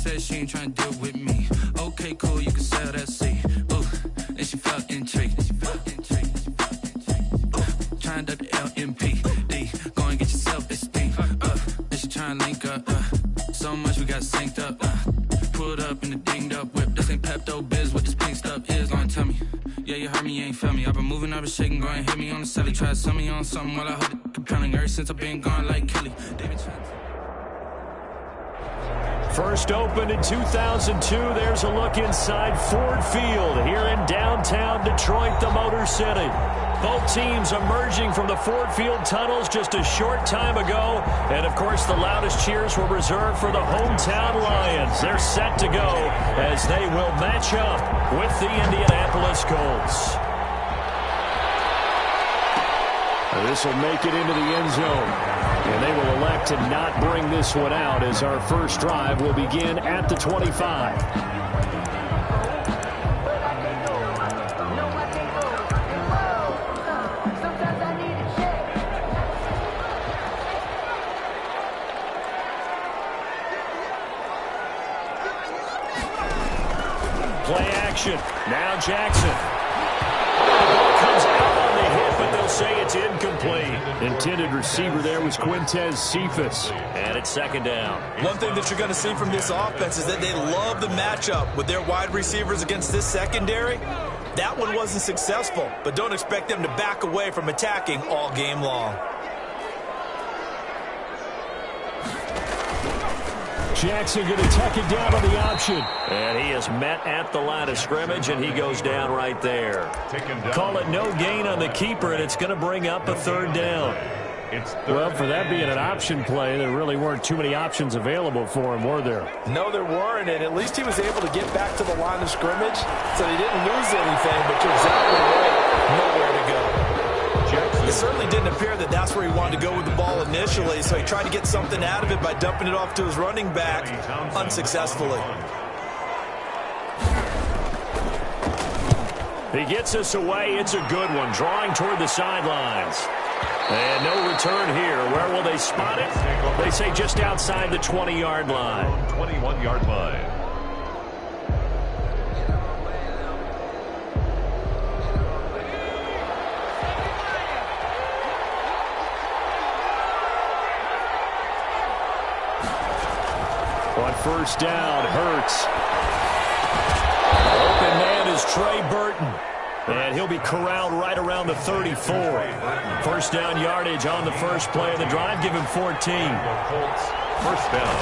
said she ain't trying to deal with me. Okay, cool, you can sell that seat. Ooh, and she felt intrigued. Trying to the LMP. Go and get your self-esteem. And she trying to link up. So much we got synced up. Pulled up in the dinged up whip. This ain't Pepto Biz, what this pink stuff is. Gonna tell me. Yeah, you heard me, you ain't felt me. I've been moving, I've been shaking, go and hit me on the celly. Try to sell me on something while I hold it compelling. Ever since I've been gone like Kelly. First opened in 2002. There's a look inside Ford Field here in downtown Detroit, the Motor City. Both teams emerging from the Ford Field tunnels just a short time ago. And, of course, the loudest cheers were reserved for the hometown Lions. They're set to go as they will match up with the Indianapolis Colts. This will make it into the end zone. And they will elect to not bring this one out as our first drive will begin at the 25. Play action. Now Jackson. Comes out on the hit, but they'll say it's incomplete. Intended receiver there was Quintez Cephas. And it's second down. One thing that you're going to see from this offense is that they love the matchup with their wide receivers against this secondary. That one wasn't successful, but don't expect them to back away from attacking all game long. Jackson going to tuck it down on the option. And he is met at the line of scrimmage, and he goes down right there. Call it no gain on the keeper, and it's going to bring up a third down. Well, for that being an option play, there really weren't too many options available for him, were there? No, there weren't, and at least he was able to get back to the line of scrimmage, so he didn't lose anything, but you're exactly right, nowhere to go. It certainly didn't appear that that's where he wanted to go with the ball initially, so he tried to get something out of it by dumping it off to his running back unsuccessfully. He gets us away. It's a good one, drawing toward the sidelines. And no return here. Where will they spot it? They say just outside the 20-yard line. 21-yard line. On first down, Hurts. Open man is Trey Burton. And he'll be corralled right around the 34. First down yardage on the first play of the drive. Give him 14. First down.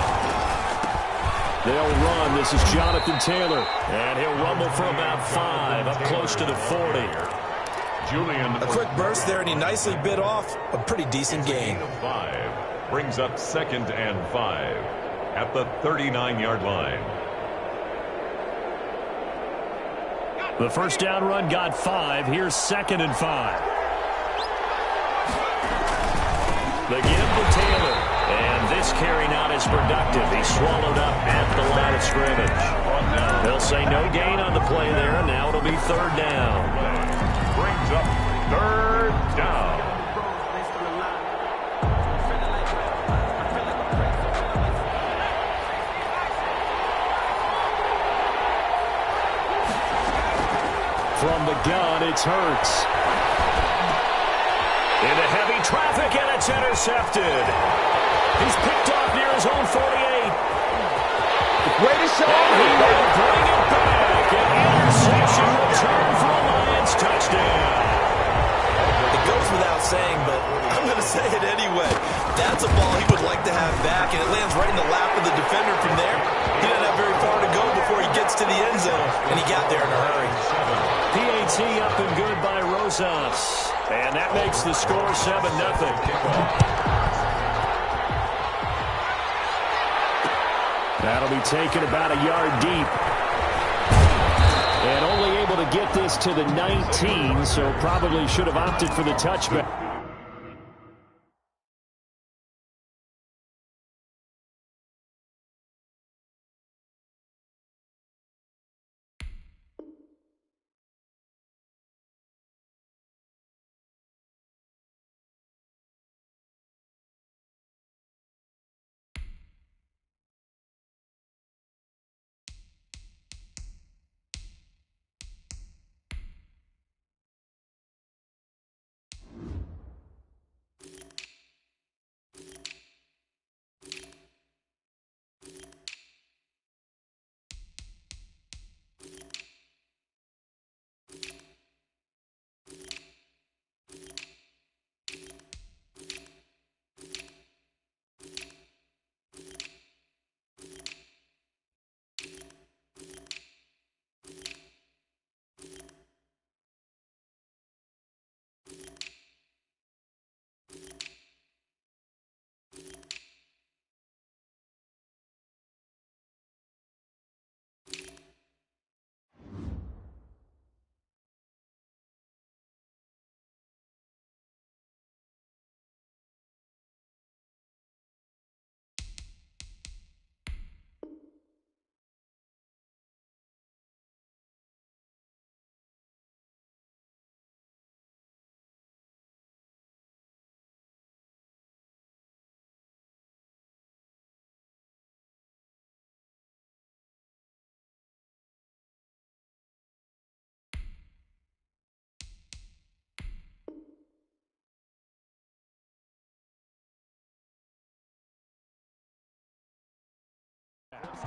They'll run. This is Jonathan Taylor. And he'll rumble for about 5, up close to the 40. A quick burst there, and he nicely bit off a pretty decent gain. 5 brings up 2nd and 5 at the 39-yard line. The first down run got 5. Here's 2nd and 5. The give to Taylor. And this carry not as productive. He's swallowed up at the line of scrimmage. They'll say no gain on the play there. Now it'll be third down. Brings up third down. From the gun, it's Hurts. Into heavy traffic, and it's intercepted. He's picked off near his own 48. Great shot. And he will bring it back. An interception return for a Lions touchdown. It goes without saying, but I'm going to say it anyway. That's a ball he would like to have back, and it lands right in the lap of the defender from there. He doesn't have very far to go before he gets to the end zone, and he got there in a hurry. PAT up and good by Rosas. And that makes the score 7-0. That'll be taken about a yard deep. And only able to get this to the 19, so probably should have opted for the touchback.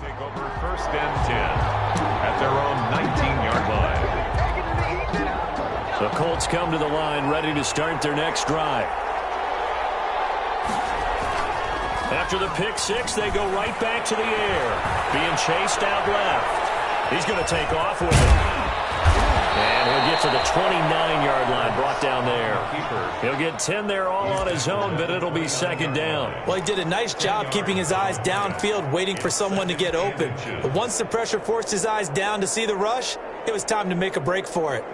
Take over 1st and 10 at their own 19-yard line. The Colts come to the line ready to start their next drive. After the pick six, they go right back to the air. Being chased out left. He's going to take off with it. And he'll get to the 29-yard line, brought down there. He'll get 10 there all on his own, but it'll be 2nd down. Well, he did a nice job keeping his eyes downfield, waiting for someone to get open. But once the pressure forced his eyes down to see the rush, it was time to make a break for it.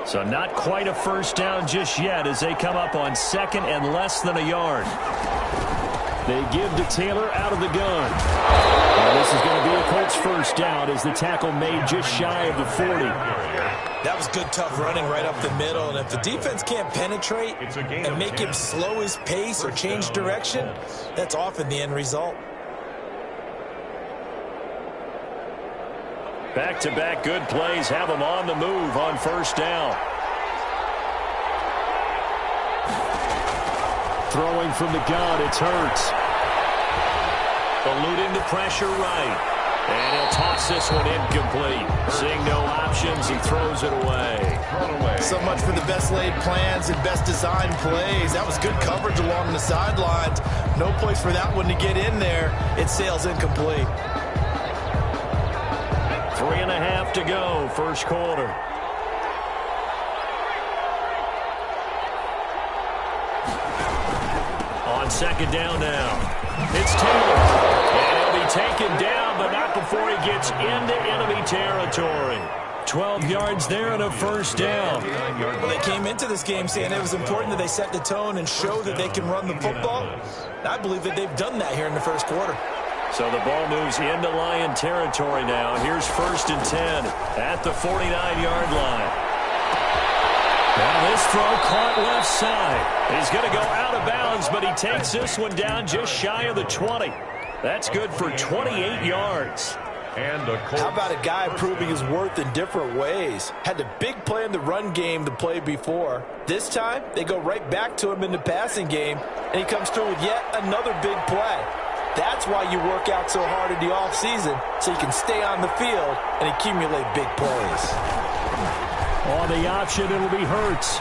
So not quite a 1st down just yet as they come up on 2nd and less than a yard. They give to Taylor out of the gun. Now this is going to be a Colts 1st down as the tackle made just shy of the 40. That was good, tough running right up the middle. And if the defense can't penetrate and make him slow his pace or change direction, that's often the end result. Back-to-back good plays have them on the move on 1st down. Throwing from the gun, it's Hurts. Eluding the pressure right. And he'll toss this one incomplete. Seeing no options, he throws it away. So much for the best laid plans and best designed plays. That was good coverage along the sidelines. No place for that one to get in there. It sails incomplete. 3.5 to go, 1st quarter. On 2nd down now. It's Taylor. And he'll be taken down, but not before he gets into enemy territory. 12 yards there and a 1st down. Well, they came into this game saying it was important that they set the tone and show that they can run the football. I believe that they've done that here in the 1st quarter. So the ball moves into Lion territory now. Here's 1st and 10 at the 49-yard line. Now this throw caught left side. He's going to go out of bounds, but he takes this one down just shy of the 20. That's good for 28 yards. And a Colts. How about a guy proving his worth in different ways? Had the big play in the run game to play before. This time, they go right back to him in the passing game, and he comes through with yet another big play. That's why you work out so hard in the offseason, so you can stay on the field and accumulate big plays. On the option, it'll be Hurts.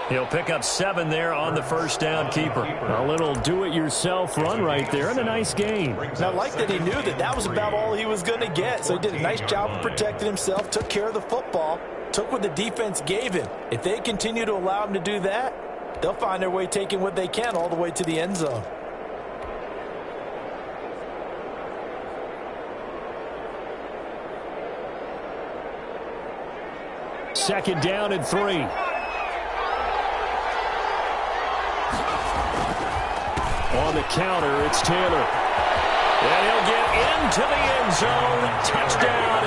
He'll pick up 7 there on the 1st down keeper. A little do-it-yourself run right there and a nice gain. And I like that he knew that that was about all he was going to get, so he did a nice job of protecting himself, took care of the football, took what the defense gave him. If they continue to allow him to do that, they'll find their way taking what they can all the way to the end zone. Second down and 3. On the counter, it's Taylor. And he'll get into the end zone. Touchdown,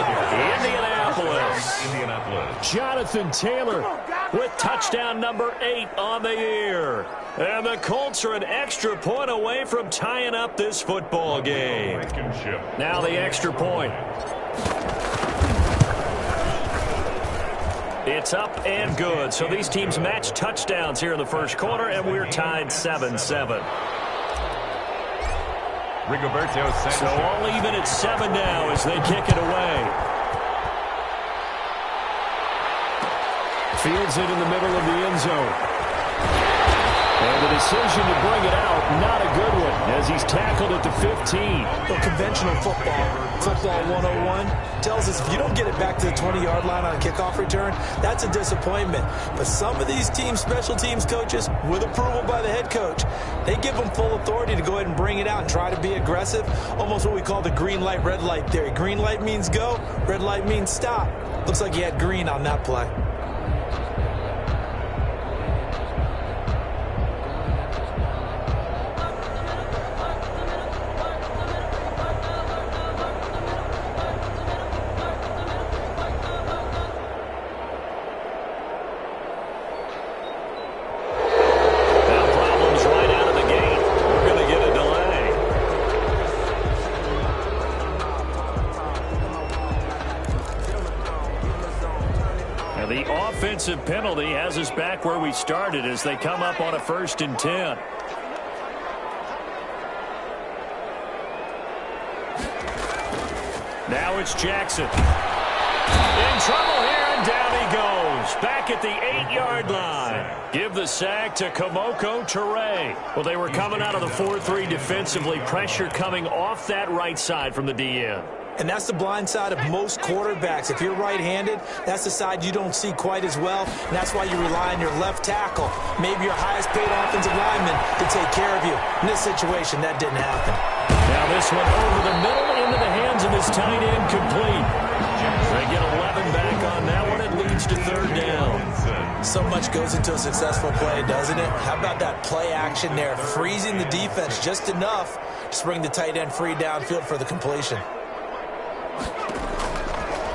Indianapolis. Jonathan Taylor with touchdown number 8 on the year. And the Colts are an extra point away from tying up this football game. Now the extra point. It's up and good. So these teams match touchdowns here in the 1st quarter, and we're tied 7-7. Rigoberto Sanchez. So all even at 7 now as they kick it away. Fields it in the middle of the end zone. And the decision to bring it out, not a good one, as he's tackled at the 15. Well, conventional football 101, tells us if you don't get it back to the 20-yard line on a kickoff return, that's a disappointment. But some of these teams, special teams coaches, with approval by the head coach, they give them full authority to go ahead and bring it out and try to be aggressive, almost what we call the green light, red light theory. Green light means go, red light means stop. Looks like he had green on that play. Penalty has us back where we started as they come up on a 1st and 10. Now it's Jackson. In trouble here, and down he goes. Back at the 8-yard line. Give the sack to Kemoko Turay. Well, they were coming out of the 4-3 defensively. Pressure coming off that right side from the DN. And that's the blind side of most quarterbacks. If you're right-handed, that's the side you don't see quite as well, and that's why you rely on your left tackle, maybe your highest-paid offensive lineman, to take care of you. In this situation, that didn't happen. Now this one over the middle into the hands of this tight end, complete. They get 11 back on that one. It leads to third down. So much goes into a successful play, doesn't it? How about that play action there, freezing the defense just enough to bring the tight end free downfield for the completion.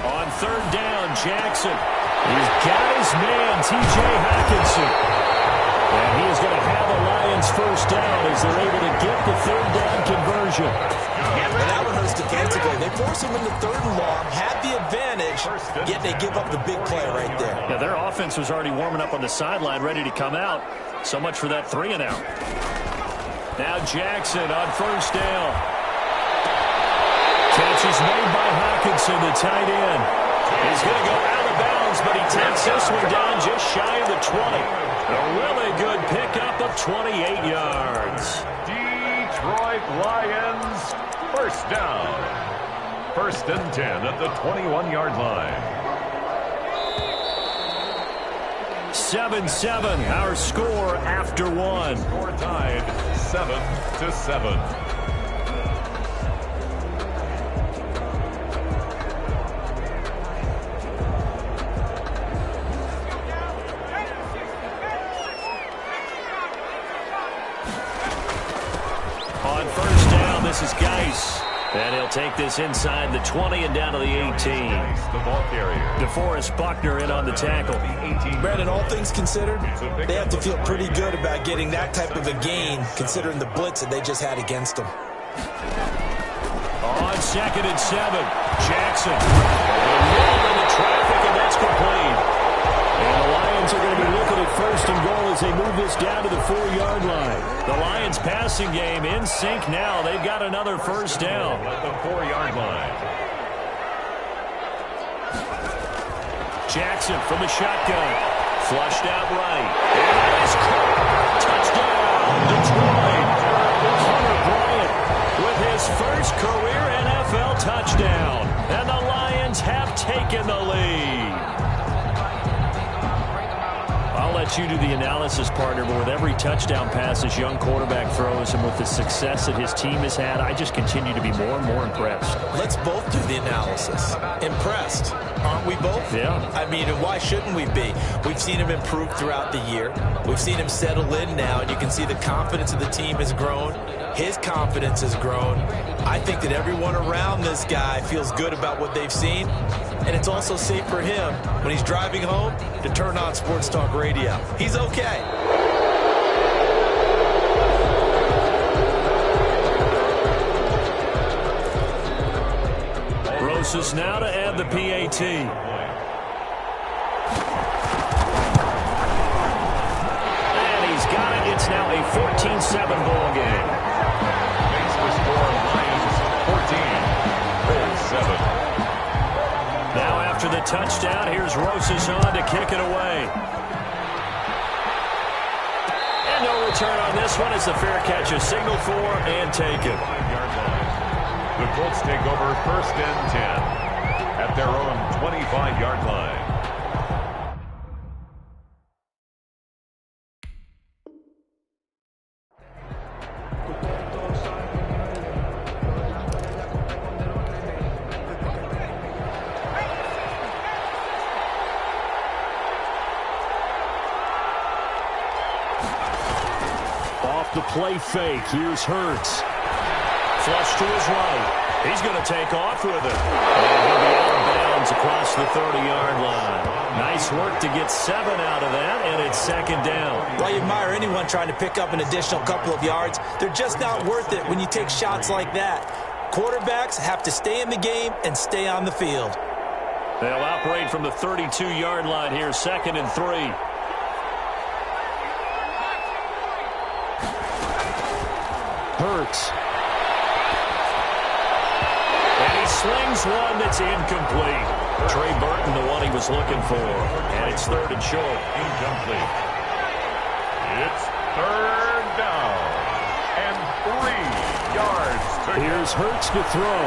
On third down, Jackson. He's got his man, T.J. Hockenson. And he is going to have the Lions first down as they're able to get the third down conversion. And that one hurts defensively. They force him into third and long, have the advantage, yet they give up the big play right there. Yeah, their offense was already warming up on the sideline, ready to come out. So much for that 3-and-out. Now Jackson on first down. Catch is made by Hockenson, the tight end. He's going to go out of bounds, but he takes this one down just shy of the 20. A really good pickup of 28 yards. Detroit Lions, first down. First and 10 at the 21-yard line. 7-7, our score after one. Score tied 7-7. On first down, this is Geis. And he'll take this inside the 20 and down to the 18. The ball carrier. DeForest Buckner in on the tackle. Brandon, all things considered, they have to feel pretty good about getting that type of a gain, considering the blitz that they just had against them. On 2nd and 7, Jackson. Rolled into traffic, and that's complete. And the Lions are going to be looking at first and goal as they move this down to the 4-yard line. The Lions passing game in sync now. They've got another first down. At the 4-yard line. Jackson from the shotgun. Flushed out right. And that is caught. Touchdown, Detroit. Hunter Bryant with his first career NFL touchdown. And the Lions have taken the lead. I'll let you do the analysis, partner, but with every touchdown pass this young quarterback throws and with the success that his team has had, I just continue to be more and more impressed. Let's both do the analysis. Impressed. Aren't we both? Yeah. I mean, why shouldn't we be? We've seen him improve throughout the year. We've seen him settle in now, and you can see the confidence of the team has grown. His confidence has grown. I think that everyone around this guy feels good about what they've seen, and it's also safe for him when he's driving home to turn on Sports Talk Radio. He's okay. Rosas now to add the PAT. And he's got it. It's now a 14-7 ball game. Makes the score Lions 14-7. Now after the touchdown, here's Rosas on to kick it away. And no return on this one as the fair catch is signaled for and taken. 5-yard line. The Colts take over first and 10 at their own 25-yard line. Off the play fake, here's Hurts. Flush to his right. He's going to take off with it. And he'll be out of bounds across the 30-yard line. Nice work to get 7 out of that, and it's second down. Well, you admire anyone trying to pick up an additional couple of yards. They're just not worth it when you take shots like that. Quarterbacks have to stay in the game and stay on the field. They'll operate from the 32-yard line here, 2nd and 3. Hurts. And he slings one that's incomplete. Trey Burton, the one he was looking for. And it's 3rd and short. Incomplete. It's 3rd down. And 3 yards to go. Here's Hurts to throw.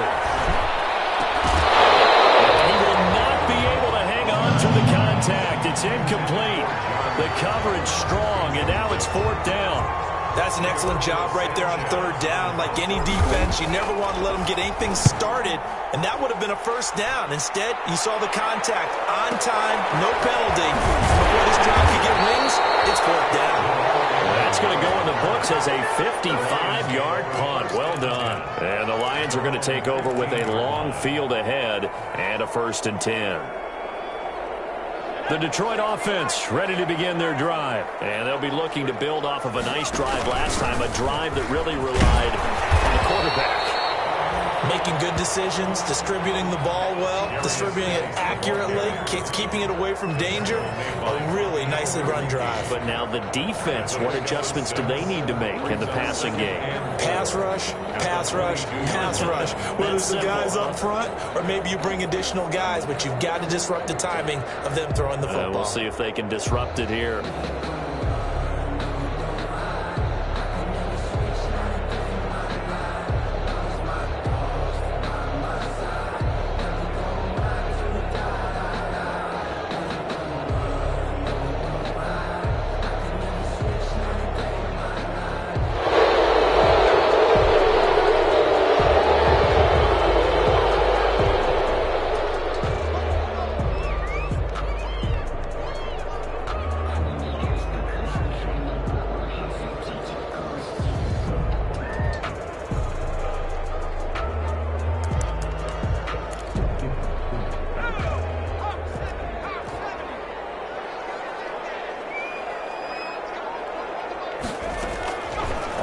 He will not be able to hang on to the contact. It's incomplete. The coverage strong, and now it's 4th down. That's an excellent job right there on 3rd down. Like any defense, you never want to let them get anything started, and that would have been a 1st down. Instead, you saw the contact on time, no penalty. Before this drive could get wings, it's 4th down. That's going to go in the books as a 55-yard punt. Well done. And the Lions are going to take over with a long field ahead and a 1st and 10. The Detroit offense ready to begin their drive. And they'll be looking to build off of a nice drive last time, a drive that really relied on the quarterback. Making good decisions, distributing the ball well, distributing it accurately, keeping it away from danger. A really nicely run drive. But now the defense, what adjustments do they need to make in the passing game? Pass rush, pass rush, pass rush. Whether it's the guys up front or maybe you bring additional guys, but you've got to disrupt the timing of them throwing the football. We'll see if they can disrupt it here.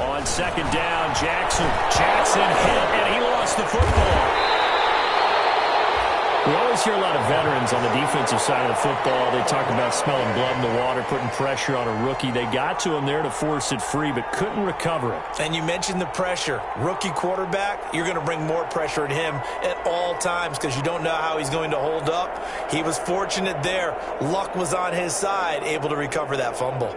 On 2nd down, Jackson hit, and he lost the football. We always hear a lot of veterans on the defensive side of the football. They talk about smelling blood in the water, putting pressure on a rookie. They got to him there to force it free, but couldn't recover it. And you mentioned the pressure. Rookie quarterback, you're going to bring more pressure at him at all times because you don't know how he's going to hold up. He was fortunate there. Luck was on his side, able to recover that fumble.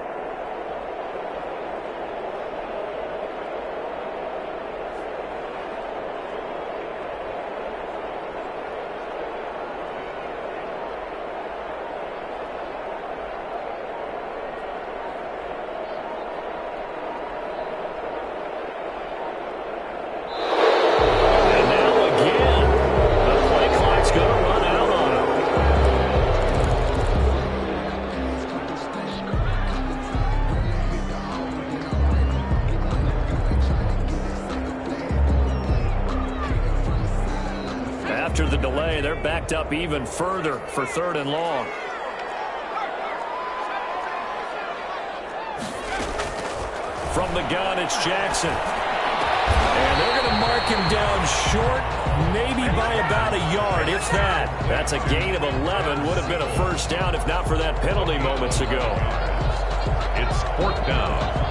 After the delay, they're backed up even further for 3rd and long. From the gun, it's Jackson. And they're going to mark him down short, maybe by about a yard, if that. That's a gain of 11. Would have been a 1st down if not for that penalty moments ago. It's 4th down.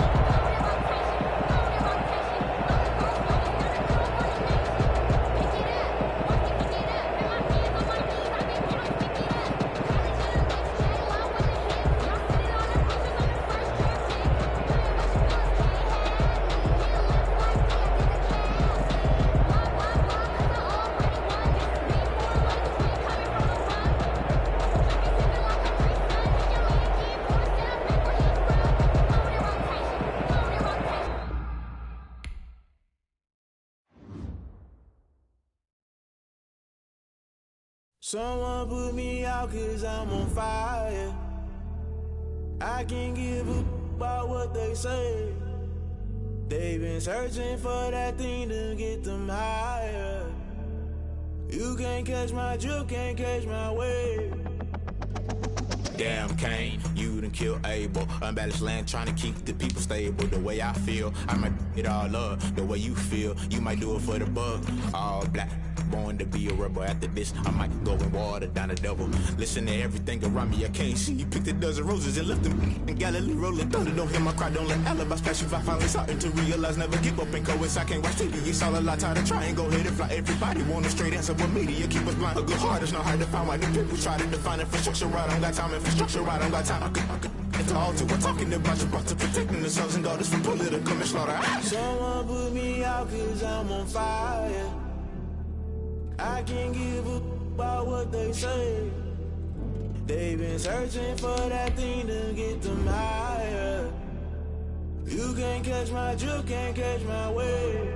Someone put me out 'cause I'm on fire. I can't give a about what they say. They've been searching for that thing to get them higher. You can't catch my drift, can't catch my wave. Damn, Kane, you done killed Abel. Unbalanced land, trying to keep the people stable. The way I feel, I might it all up. The way you feel, you might do it for the buck. All black, born to be a rebel. After this, I might go and water down the devil. Listen to everything around me, I can't see. You picked a dozen roses and left them in Galilee rolling thunder. Don't hear my cry, don't let alibis pass you. I finally starting to realize, never give up and coincide. I can't watch TV, it's all a lot. Time to try and go ahead and fly. Everybody want a straight answer, but media keep us blind. A good heart is not hard to find. Why the people try to define infrastructure right? I don't got time, infrastructure right? I don't got time. It's all to we're talking about you, about to protecting the sons and daughters from political manslaughter. Someone put me out 'cause I'm on fire. I can't give a about what they say. They've been searching for that thing to get them higher. You can't catch my drift, can't catch my wave.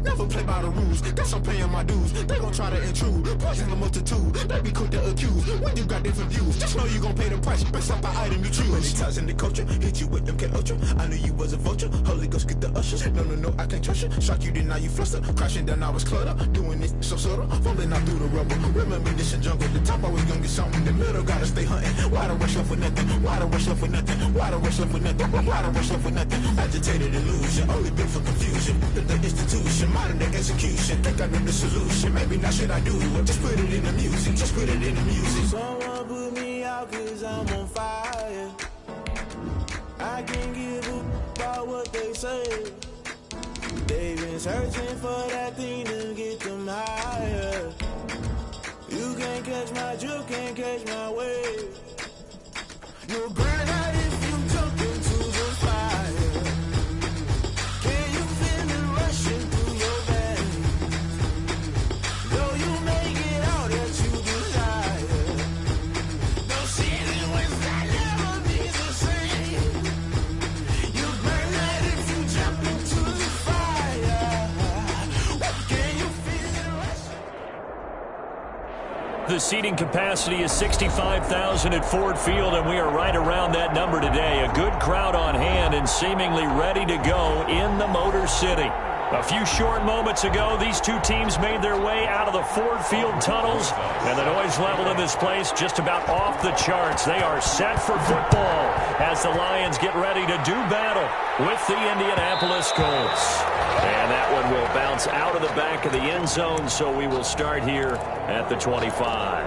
Never play by the rules, guess I'm paying my dues. They gon' try to intrude, poison the multitude. They be quick to accuse, when you got different views. Just know you gon' pay the price, based off the item you choose. Many ties in the culture, hit you with them K-Ultra. I knew you was a vulture, Holy Ghost get the ushers. No, I can't trust you. Shock you, then now you fluster. Crashing down, I was cluttered. Doing this so subtle, falling out through the rubble. Remember this in jungle, the top I was young and something. The middle gotta stay hunting. Why the rush left for nothing? Why the rush left for nothing? Why the rush left for nothing? Why the rush left for nothing? Agitated illusion, only built for confusion. The institution, modern day execution. Think I know the solution. Maybe not should I do it? Just put it in the music. Just put it in the music. Someone put me out 'cause I'm on fire. I can't give a about what they say. They've been searching for that thing to get them higher. You can't catch my drift, can't catch my wave. You'll burn out if you jump into the fire. Can you feel it rushing through your veins? Though you make it all that you desire. No city was that never be the same. You burn out if you jump into the fire. Can you feel it rushing? The seating capacity is 65,000 at Ford Field, and we are right around that number today. A good crowd on hand and seemingly ready to go in the Motor City. A few short moments ago, these two teams made their way out of the Ford Field tunnels, and the noise level in this place just about off the charts. They are set for football as the Lions get ready to do battle with the Indianapolis Colts. And that one will bounce out of the back of the end zone, so we will start here at the 25.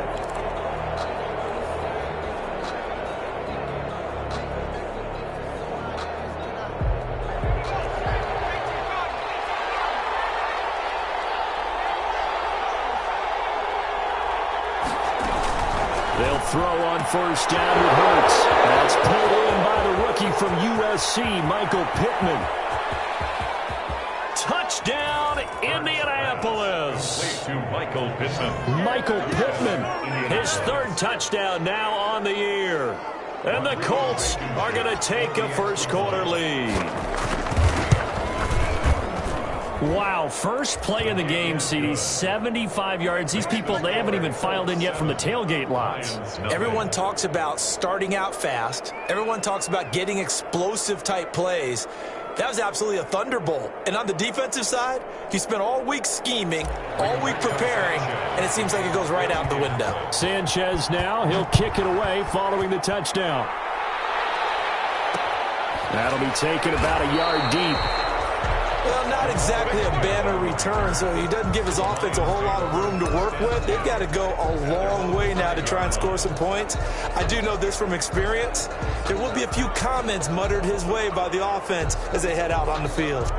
They'll throw on first down with Hurts. That's pulled in by the rookie from USC, Michael Pittman. Touchdown, Indianapolis. To Michael Pittman. Michael Pittman, his third touchdown now on the year. And the Colts are going to take a first quarter lead. Wow, first play of the game, CD, 75 yards. These people, they haven't even filed in yet from the tailgate lots. Everyone talks about starting out fast. Everyone talks about getting explosive-type plays. That was absolutely a thunderbolt. And on the defensive side, he spent all week scheming, all week preparing, and it seems like it goes right out the window. Sanchez now, he'll kick it away following the touchdown. That'll be taken about a yard deep. Well, not exactly a banner return, so he doesn't give his offense a whole lot of room to work with. They've got to go a long way now to try and score some points. I do know this from experience. There will be a few comments muttered his way by the offense as they head out on the field.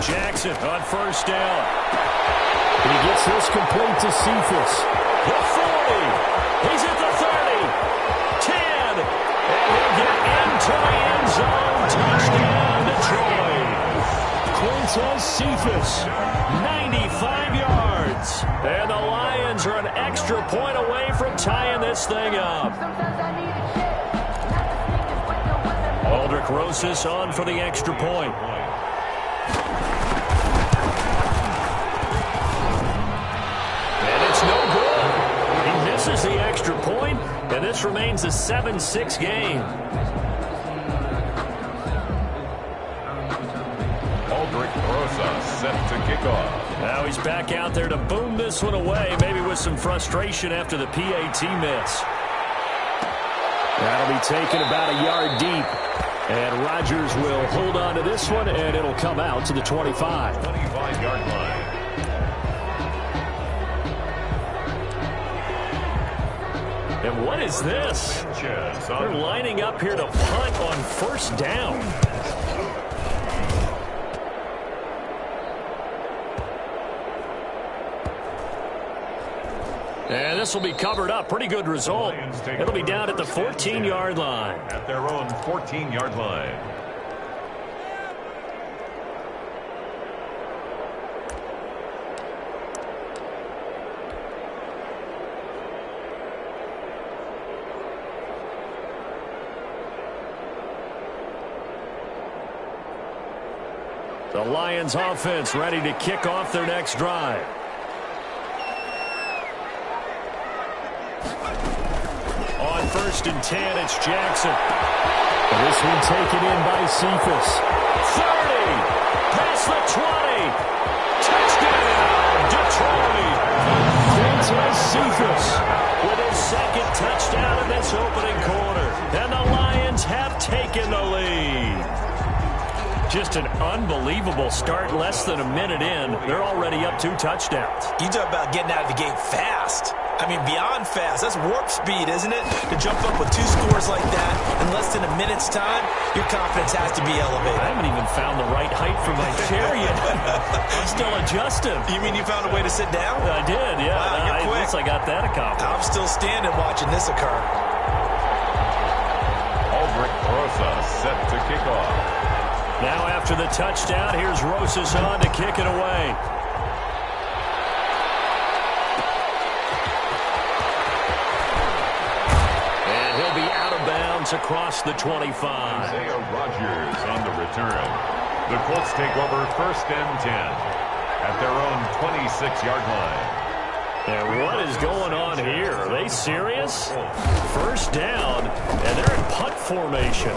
Jackson on first down. He gets this complete to Cephas. The 40. He's at the 30. 10. And he'll get into the end zone. Touchdown, Detroit. Quintez Cephas, 95 yards. And the Lions are an extra point away from tying this thing up. Aldrich Rosas on for the extra point. Misses the extra point, and this remains a 7-6 game. Aldrich Rosas. set to kick off. Now he's back out there to boom this one away, maybe with some frustration after the PAT miss. That'll be taken about a yard deep. And Rodgers will hold on to this one, and it'll come out to the 25. 25-yard line. And what is this? They're lining up here to punt on first down. And this will be covered up. Pretty good result. It'll be down at the 14-yard line. At their own 14-yard line. The Lions offense ready to kick off their next drive. On 1st and 10, it's Jackson. And this one taken in by Cephas. 30, past the 20. Touchdown, Detroit. Quintez Cephas with his second touchdown in this opening quarter. And the Lions have taken the lead. Just an unbelievable start. Less than a minute in, they're already up 2 touchdowns. You talk about getting out of the gate fast. I mean, beyond fast. That's warp speed, isn't it? To jump up with 2 scores like that in less than a minute's time, your confidence has to be elevated. I haven't even found the right height for my chair yet. I'm still adjusting. You mean you found a way to sit down? I did, yeah. Wow, you're quick. At least I got that accomplished. I'm still standing watching this occur. Aldrich Rosas set to kick off. Now after the touchdown, here's Rosas on to kick it away. And he'll be out of bounds across the 25. Isaiah Rodgers on the return. The Colts take over 1st and 10 at their own 26-yard line. And what is going on here? Are they serious? First down, and they're in punt formation.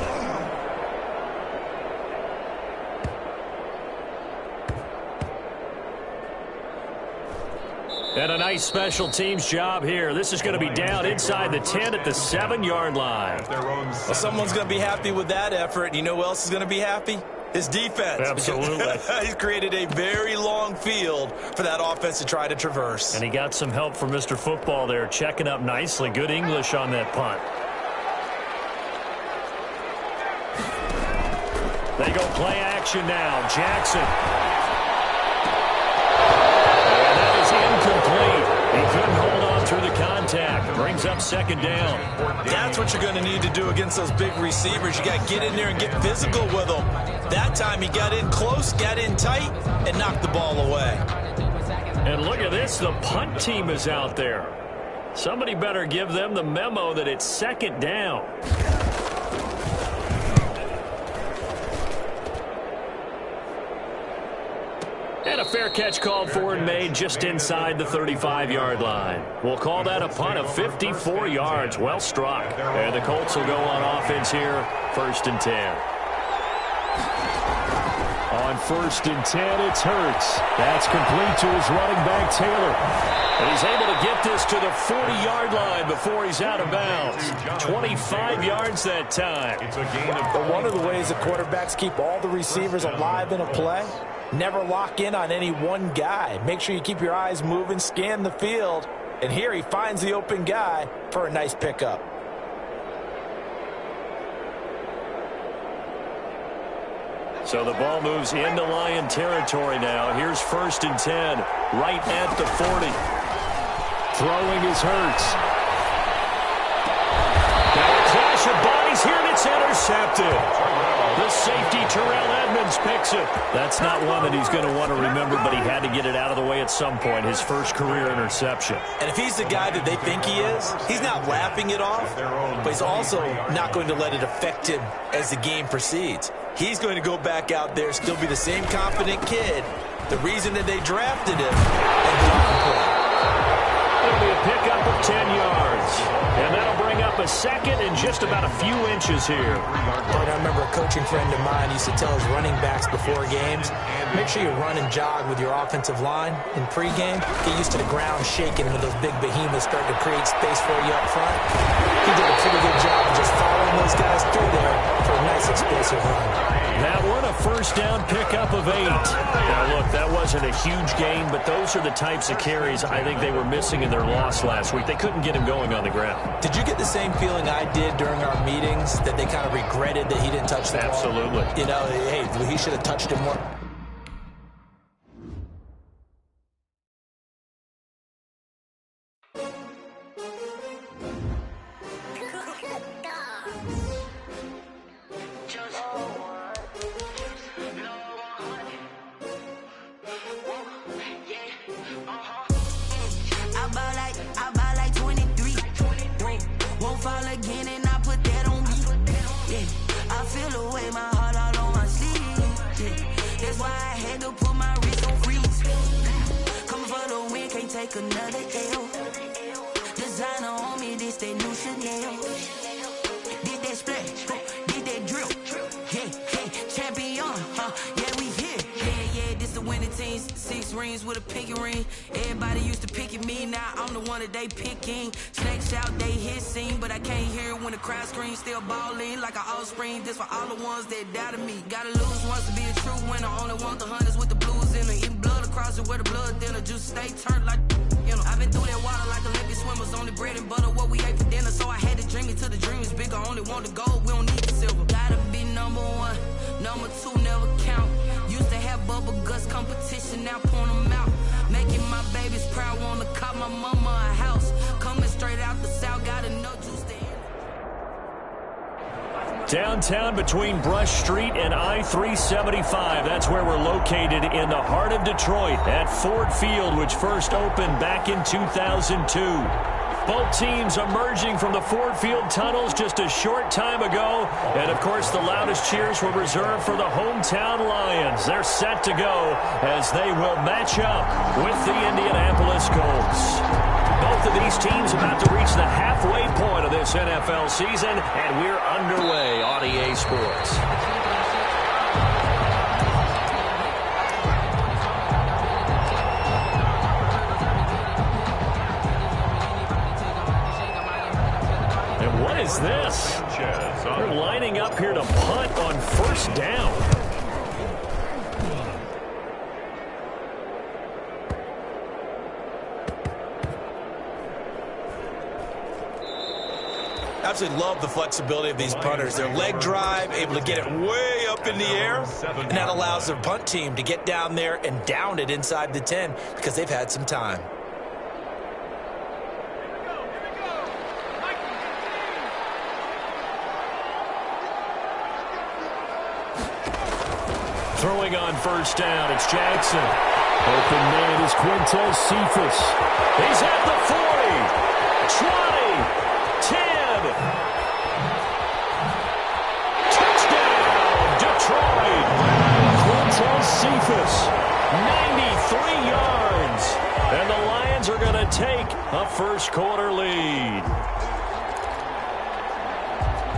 And a nice special teams job here. This is going to be down inside the 10 at the 7-yard line. Well, someone's going to be happy with that effort. And you know who else is going to be happy? His defense. Absolutely. He's created a very long field for that offense to try to traverse. And he got some help from Mr. Football there, checking up nicely. Good English on that punt. They go play action now. Jackson. And that is incomplete. He couldn't hold on through the contact. Brings up 2nd down. That's what you're going to need to do against those big receivers. You got to get in there and get physical with them. That time he got in close, got in tight, and knocked the ball away. And look at this. The punt team is out there. Somebody better give them the memo that it's 2nd down. And a fair catch called for and made just inside the 35-yard line. We'll call that a punt of 54 yards. Well struck. And the Colts will go on offense here, 1st and 10. On 1st and 10, it's Hurts. That's complete to his running back, Taylor. And he's able to get this to the 40-yard line before he's out of bounds. 25 yards that time. It's a gain of But one of the ways the quarterbacks keep all the receivers alive in a play, never lock in on any one guy. Make sure you keep your eyes moving, scan the field. And here he finds the open guy for a nice pickup. So the ball moves into Lion territory now. Here's 1st and 10, right at the 40. Throwing is Hurts. Now a clash of bodies here, and it's intercepted. The safety, Terrell Edmonds, picks it. That's not one that he's going to want to remember, but he had to get it out of the way at some point. His first career interception. And if he's the guy that they think he is, he's not laughing it off, but he's also not going to let it affect him as the game proceeds. He's going to go back out there, still be the same confident kid, the reason that they drafted him, and go out and play. It'll be a pickup of 10 yards. And that'll bring up a second and just about a few inches here. I remember a coaching friend of mine used to tell his running backs before games, make sure you run and jog with your offensive line in pregame. Get used to the ground shaking when those big behemoths start to create space for you up front. He did a pretty good job of just following those guys through there for a nice explosive run. That one a first down pickup of 8. Now, look, that wasn't a huge gain, but those are the types of carries I think they were missing in their loss last week. They couldn't get him going on the ground. Did you get the same feeling I did during our meetings, that they kind of regretted that he didn't touch the ball? Absolutely. You know, hey, he should have touched it more. Another L. Designer on me, this that new Chanel. Did that splash, did that drill. Yeah, champion, yeah, we here. Yeah, this the winning team. 6 rings with a pinky ring. Everybody used to picking me, now I'm the one that they picking. Snakes out, they hissing, but I can't hear it when the crowd screams. Still balling like an offspring. This for all the ones that doubted me. Gotta lose once to be a true winner. Only want the hunters with the blues in them. Eating blood across it where the blood dinner. Just stay turned like. I've been through that water like Olympic swimmers. Only bread and butter, what we ate for dinner. So I had to dream it till the dream is bigger. Only want the gold, we don't need the silver. Gotta be number 1, number 2 never count. Used to have bubble guts competition, now point them out. Making my babies proud, wanna cop my mama a house. Coming straight out the south, gotta know juice to Downtown between Brush Street and I-375. That's where we're located in the heart of Detroit at Ford Field, which first opened back in 2002. Both teams emerging from the Ford Field tunnels just a short time ago. And, of course, the loudest cheers were reserved for the hometown Lions. They're set to go as they will match up with the Indianapolis Colts. Both of these teams about to reach the halfway point of this NFL season, and we're underway on EA Sports. And what is this? They're lining up here to punt on first down. Absolutely love the flexibility of these punters. Their leg drive, able to get it way up in the air, and that allows their punt team to get down there and down it inside the 10 because they've had some time. Throwing on first down, it's Jackson. Open man is Quintez Cephus. He's at the 40, 20. 10. Touchdown, Detroit. Quintez Cephus, 93 yards. And the Lions are going to take a first quarter lead.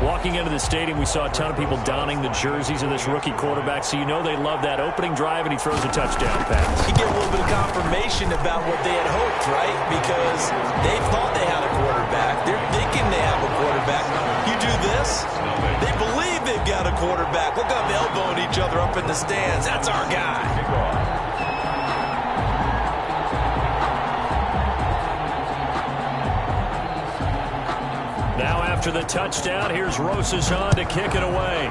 Walking into the stadium, we saw a ton of people donning the jerseys of this rookie quarterback, so you know they love that opening drive, and he throws a touchdown pass. You get a little bit of confirmation about what they had hoped, right? Because they thought they had a quarterback. They're thinking they have a quarterback. You do this, they believe they've got a quarterback. Look at them elbowing each other up in the stands. That's our guy. Now after the touchdown, here's Rosichan to kick it away.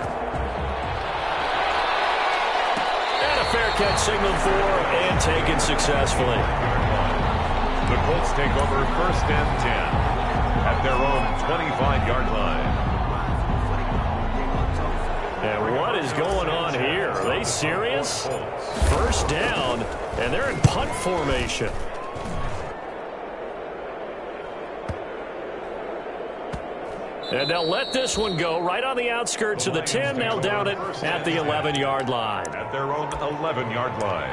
And a fair catch signaled for and taken successfully. The Colts take over first and 10 at their own 25-yard line. And what is going on here? Are they serious? First down, and they're in punt formation. And they'll let this one go right on the outskirts of the 10. They'll down it at the 11-yard line. At their own 11-yard line.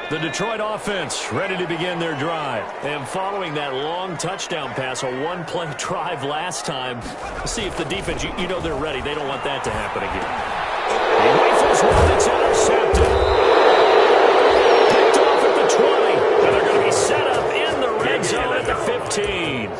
The Detroit offense ready to begin their drive. And following that long touchdown pass, a one-play drive last time, let's see if the defense, you know they're ready. They don't want that to happen again. He rifles one. It's intercepted. Picked off at the 20. And they're going to be set up in the red zone at the 15.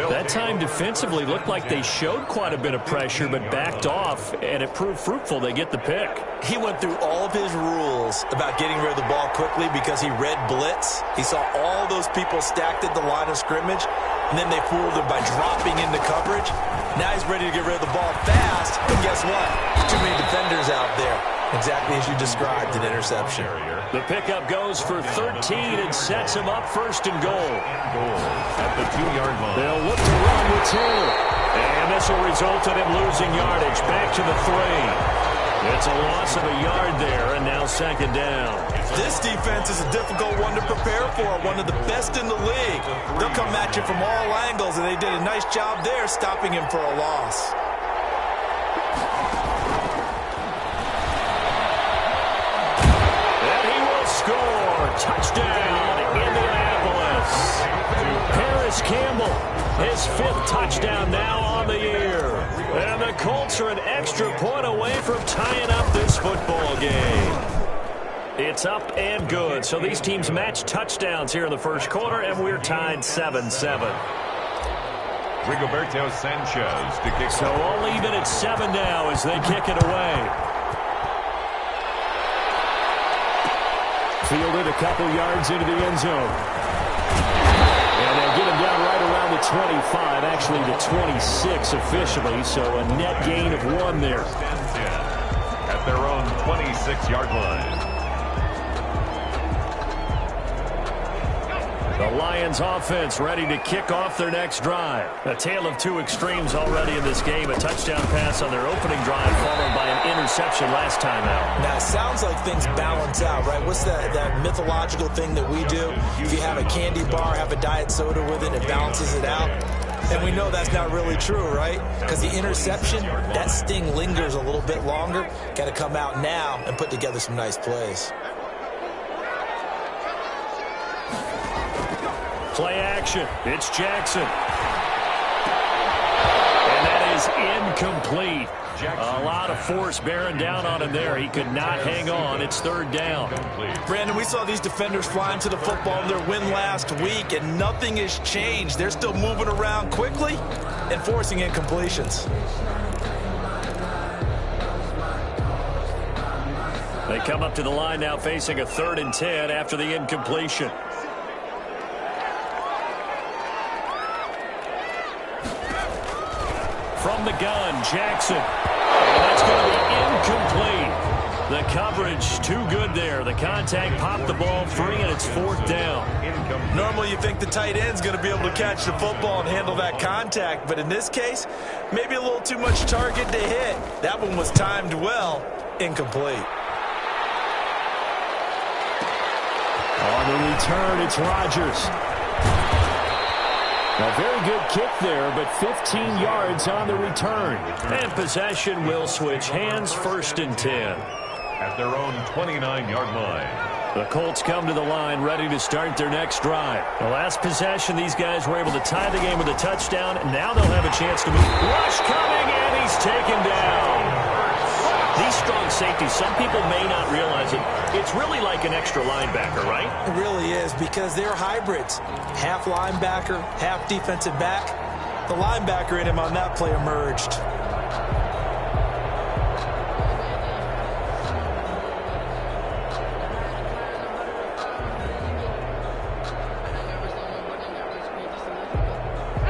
That time defensively looked like they showed quite a bit of pressure but backed off, and it proved fruitful. They get the pick. He went through all of his rules about getting rid of the ball quickly because he read blitz. He saw all those people stacked at the line of scrimmage, and then they fooled him by dropping into coverage. Now he's ready to get rid of the ball fast, but guess what? Too many defenders out there. Exactly as you described, an interception. The pickup goes for 13 and sets him up first and goal. At the 2-yard line. They'll look to run with Taylor. And this will result in him losing yardage. Back to the 3. It's a loss of a yard there, and now second down. This defense is a difficult one to prepare for, one of the best in the league. They'll come at you from all angles, and they did a nice job there stopping him for a loss. Touchdown, Indianapolis. Paris Campbell, his 5th touchdown now on the year. And the Colts are an extra point away from tying up this football game. It's up and good. So these teams match touchdowns here in the first quarter, and we're tied 7-7. Rigoberto Sanchez to kick. So all even at 7 now as they kick it away. Fielded a couple yards into the end zone. And they'll get him down right around the 25, actually the 26 officially, so a net gain of 1 there. At their own 26-yard line. The Lions offense ready to kick off their next drive. A tale of 2 extremes already in this game. A touchdown pass on their opening drive followed by an interception last time out. Now, it sounds like things balance out, right? What's that mythological thing that we do? If you have a candy bar, have a diet soda with it, it balances it out. And we know that's not really true, right? Because the interception, that sting lingers a little bit longer. Got to come out now and put together some nice plays. Play action. It's Jackson. And that is incomplete. A lot of force bearing down on him there. He could not hang on. It's 3rd down. Brandon, we saw these defenders flying to the football in their win last week, and nothing has changed. They're still moving around quickly and forcing incompletions. They come up to the line now facing a 3rd and 10 after the incompletion. From the gun, Jackson. And that's going to be incomplete. The coverage too good there. The contact popped the ball free, and it's 4th down. Normally you think the tight end's going to be able to catch the football and handle that contact, but in this case, maybe a little too much target to hit. That one was timed well. Incomplete. On the return, it's Rodgers. A very good kick there, but 15 yards on the return. And possession will switch hands, 1st and 10. At their own 29-yard line. The Colts come to the line ready to start their next drive. The last possession, these guys were able to tie the game with a touchdown, and now they'll have a chance to move. Rush coming, and he's taken down. These strong safeties, some people may not realize it. It's really like an extra linebacker, right? It really is, because they're hybrids. Half linebacker, half defensive back. The linebacker in him on that play emerged.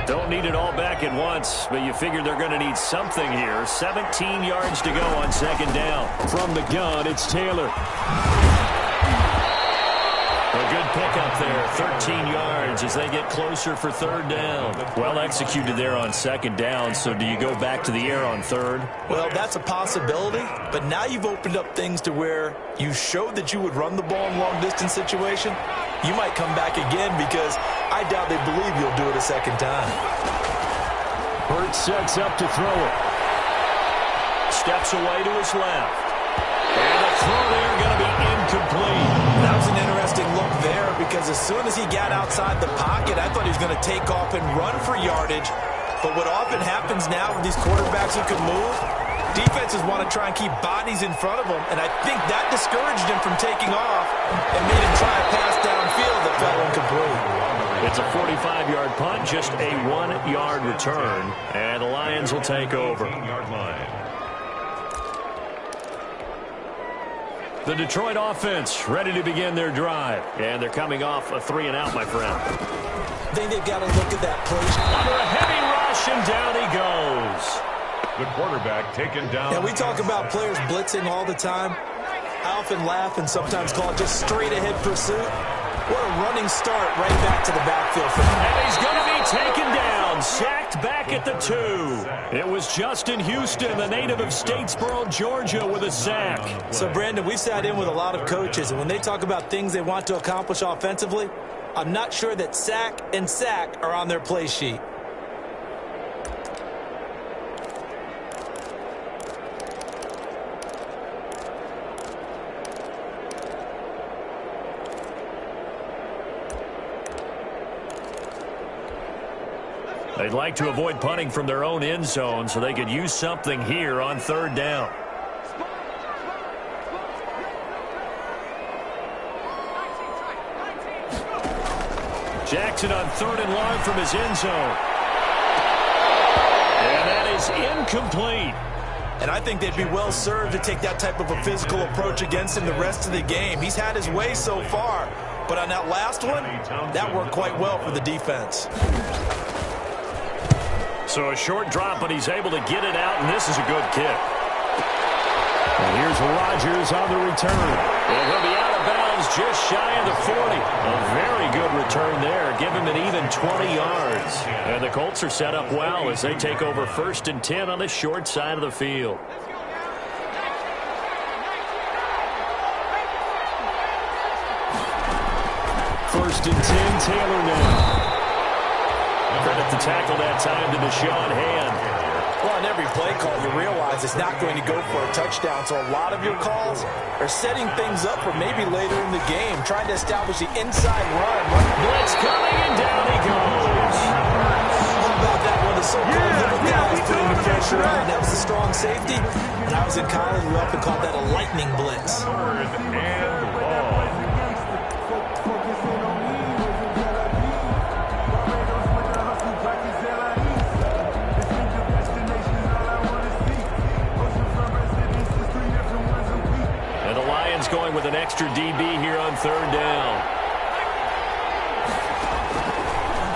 Don't need it all back at once, but you figure they're going to need something here. 17 yards to go on 2nd down. From the gun, it's Taylor. A good pickup there, 13 yards as they get closer for 3rd down. Well executed there on 2nd down, so do you go back to the air on 3rd? Well, that's a possibility, but now you've opened up things to where you showed that you would run the ball in long-distance situation. You might come back again because I doubt they believe you'll do it a 2nd time. Hurts sets up to throw it. Steps away to his left. And the throw there going to be incomplete. That was an interesting because as soon as he got outside the pocket, I thought he was going to take off and run for yardage. But what often happens now with these quarterbacks who can move, defenses want to try and keep bodies in front of them, and I think that discouraged him from taking off and made him try a pass downfield that fell incomplete. It's a 45-yard punt, just a 1-yard return, and the Lions will take over. The Detroit offense ready to begin their drive, and they're coming off a 3-and-out, my friend. I think they've got to look at that play. Under a heavy rush, and down he goes. The quarterback taken down. Yeah, we talk about players blitzing all the time. I often laugh and sometimes call it just straight-ahead pursuit. What a running start right back to the backfield for him. And he's going to be taken down, sacked back at the 2. It was Justin Houston, the native of Statesboro, Georgia, with a sack. So, Brandon, we've sat in with a lot of coaches, and when they talk about things they want to accomplish offensively, I'm not sure that sack and sack are on their play sheet. They'd like to avoid punting from their own end zone so they could use something here on 3rd down. Jackson on 3rd and long from his end zone. And that is incomplete. And I think they'd be well served to take that type of a physical approach against him the rest of the game. He's had his way so far, but on that last one, that worked quite well for the defense. So a short drop, but he's able to get it out, and this is a good kick. And here's Rodgers on the return. And he'll be out of bounds just shy of the 40. A very good return there. Give him an even 20 yards. And the Colts are set up well as they take over 1st and 10 on the short side of the field. First and 10, Taylor now. Credit the tackle that time to Deshaun Hand. Well, on every play call, you realize it's not going to go for a touchdown, so a lot of your calls are setting things up for maybe later in the game, trying to establish the inside run. Blitz coming, and down he goes. How about that one? The so-called little guys putting the pressure on. That was a strong safety. When I was in college, we often called that a lightning blitz. 3rd and long. Going with an extra DB here on 3rd down.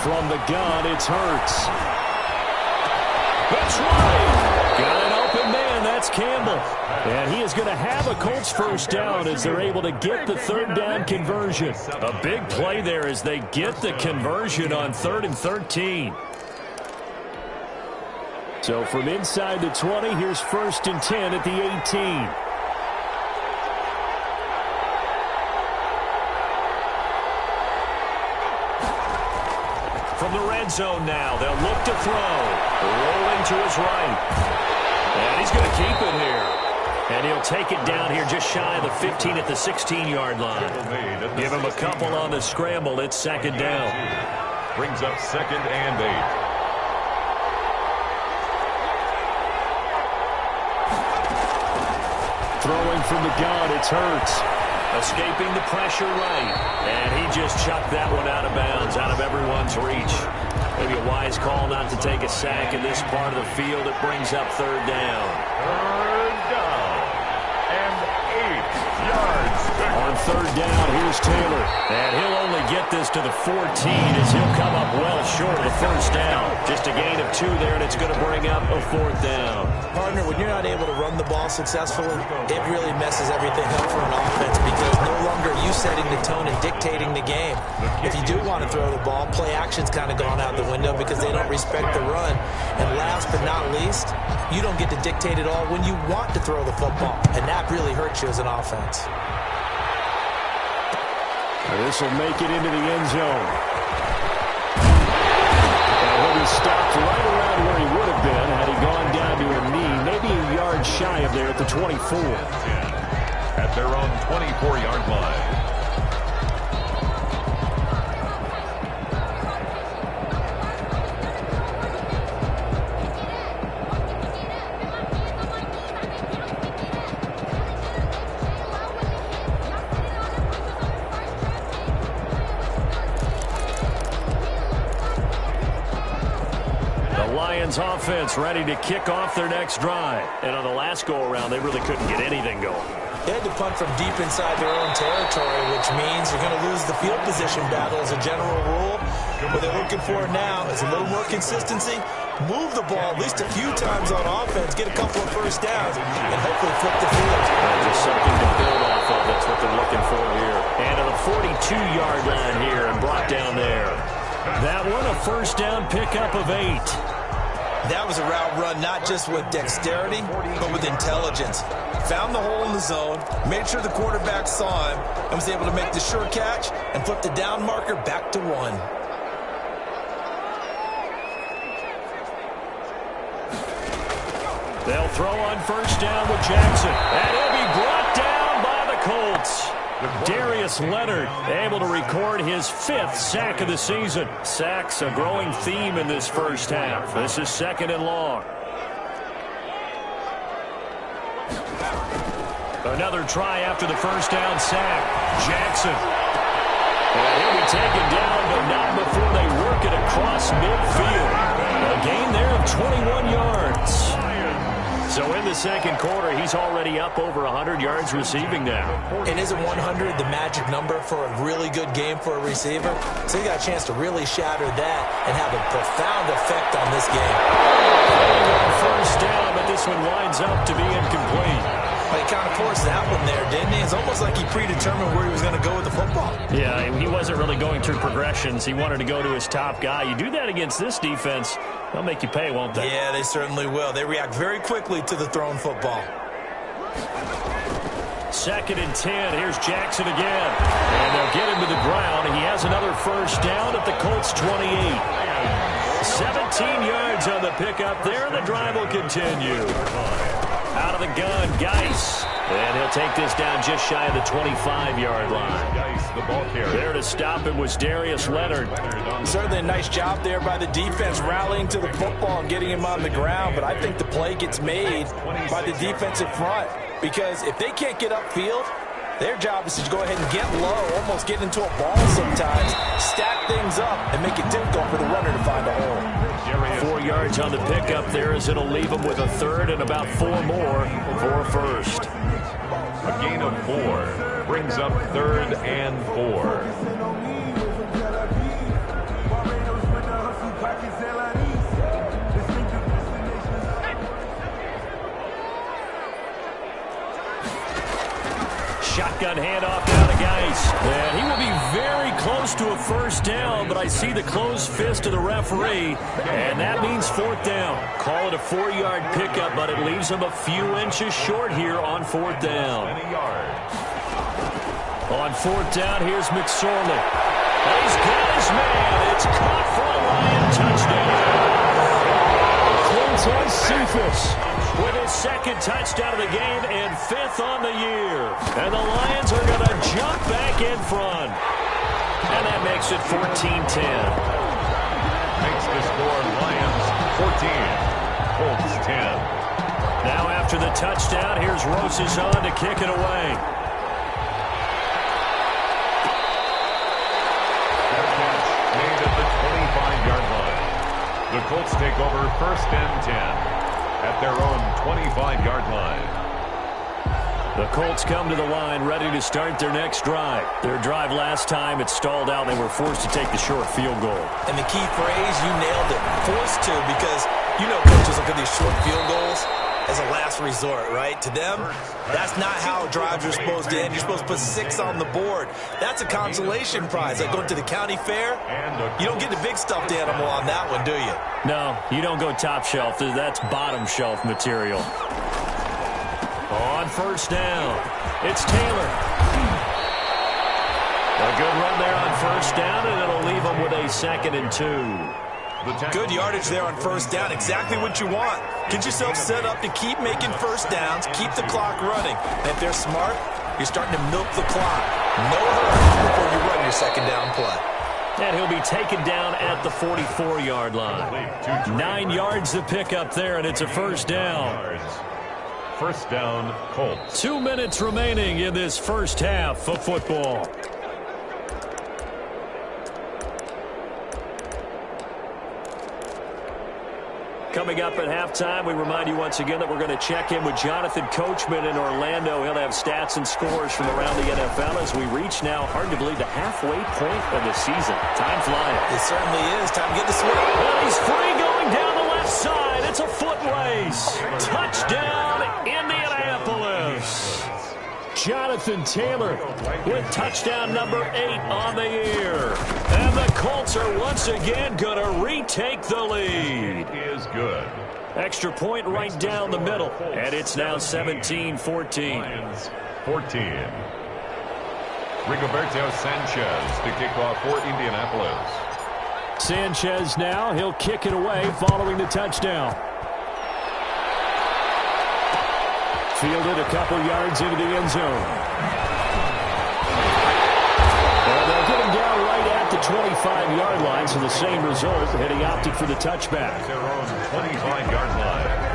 From the gun, it's Hurts. That's right. Got an open man. That's Campbell. And he is going to have a Colts 1st down as they're able to get the 3rd down conversion. A big play there as they get the conversion on 3rd and 13. So from inside the 20, here's 1st and 10 at the 18. From the red zone now, they'll look to throw. Rolling to his right. And he's going to keep it here. And he'll take it down here just shy of the 15 at the 16-yard line. Give him a couple on the scramble. It's 2nd down. Brings up 2nd and 8. Throwing from the gun, it's Hurts. Escaping the pressure right. And he just chucked that one out of bounds, out of everyone's reach. Maybe a wise call not to take a sack in this part of the field. It brings up 3rd down. 3rd down and 8 yards. On 3rd down, here's Taylor. And he'll only get this to the 14 as he'll come up well short of the 1st down. Just a gain of 2 there, and it's going to bring up a 4th down. Partner, when you're not able to run the ball successfully, it really messes everything up for an offense because no longer are you setting the tone and dictating the game. If you do want to throw the ball, play action's kind of gone out the window because they don't respect the run. And last but not least, you don't get to dictate it all when you want to throw the football. And that really hurts you as an offense. This will make it into the end zone. And he'll be stopped right around where he would have been had he gone down to a knee, maybe a yard shy of there at the 24. At their own 24-yard line. Lions offense ready to kick off their next drive. And on the last go-around, they really couldn't get anything going. They had to punt from deep inside their own territory, which means you're going to lose the field position battle as a general rule. What they're looking for now is a little more consistency, move the ball at least a few times on offense, get a couple of first downs, and hopefully flip the field. Just something to build off of. That's what they're looking for here. And to the 42-yard line here and brought down there. That one, a first down pickup of 8. That was a route run not just with dexterity, but with intelligence. Found the hole in the zone, made sure the quarterback saw him, and was able to make the sure catch and flip the down marker back to 1. They'll throw on first down with Jackson. And he'll be brought down by the Colts. Darius Leonard able to record his 5th sack of the season. Sacks a growing theme in this first half. This is 2nd and long. Another try after the first down sack. Jackson. And he'll be taken down, but not before they work it across midfield. A gain there of 21 yards. So in the second quarter, he's already up over 100 yards receiving now. And isn't 100 the magic number for a really good game for a receiver? So he got a chance to really shatter that and have a profound effect on this game. First down, but this one winds up to be incomplete. But he kind of forced that one there, didn't he? It's almost like he predetermined where he was going to go with the football. Yeah, he wasn't really going through progressions. He wanted to go to his top guy. You do that against this defense, they'll make you pay, won't they? Yeah, they certainly will. They react very quickly to the thrown football. 2nd and 10. Here's Jackson again. And they'll get him to the ground. He has another first down at the Colts 28. 17 yards on the pickup there, and the drive will continue. Out of the gun, Geis. And he'll take this down just shy of the 25-yard line. Geis, the ball carrier. There to stop him was Darius Leonard. Certainly a nice job there by the defense rallying to the football and getting him on the ground, but I think the play gets made by the defensive front because if they can't get upfield, their job is to go ahead and get low, almost get into a ball sometimes, stack things up, and make it difficult for the runner to find a hole. 4 yards on the pickup there as it'll leave him with a third and about 4 more for a first. A gain of 4 brings up 3rd and 4. Shotgun handoff down to Geis. And he will be very close to a first down, but I see the closed fist of the referee, and that means 4th down. Call it a 4-yard pickup, but it leaves him a few inches short here on 4th down. On 4th down, here's McSorley. And he's got his man. It's caught for a Lion touchdown. Quintez Cephas with his 2nd touchdown of the game and 5th on the year. And the Lions are going to jump back in front. And that makes it 14-10. Makes the score Lions 14, Colts 10. Now after the touchdown, here's Rosazon to kick it away. Made at the 25-yard line. The Colts take over 1st and 10. At their own 25-yard line. The Colts come to the line ready to start their next drive. Their drive last time, it stalled out. They were forced to take the short field goal. And the key phrase, you nailed it, forced to, because you know coaches look at these short field goals as a last resort, right? To them, that's not how drives are supposed to end. You're supposed to put 6 on the board. That's a consolation prize. Like going to the county fair, you don't get the big stuffed animal on that one, do you? No, you don't go top shelf. That's bottom shelf material. On first down, it's Taylor. A good run there on first down, and it'll leave him with a 2nd and 2. Good yardage there on first down. Exactly what you want. Get yourself set up to keep making first downs, keep the clock running. And if they're smart, you're starting to milk the clock. No hurry before you run your 2nd down play. And he'll be taken down at the 44-yard line. 9 yards to pick up there, and it's a first down. First down, Colts. 2 minutes remaining in this first half of football. Coming up at halftime, we remind you once again that we're going to check in with Jonathan Coachman in Orlando. He'll have stats and scores from around the NFL as we reach now, hard to believe, the halfway point of the season. Time flying. It certainly is. Time to get the swing. Well, he's free going down the left side. It's a foot race. Touchdown, Indianapolis. Jonathan Taylor with touchdown number 8 on the year. And the Colts are once again going to retake the lead. Is good. Extra point right down the middle. And it's now 17-14. Lions 14. Rigoberto Sanchez to kick off for Indianapolis. Sanchez now. He'll kick it away following the touchdown. Fielded a couple yards into the end zone. And they'll get him down right at the 25-yard line, so the same result, and he opted for the touchback. Their own 25-yard line.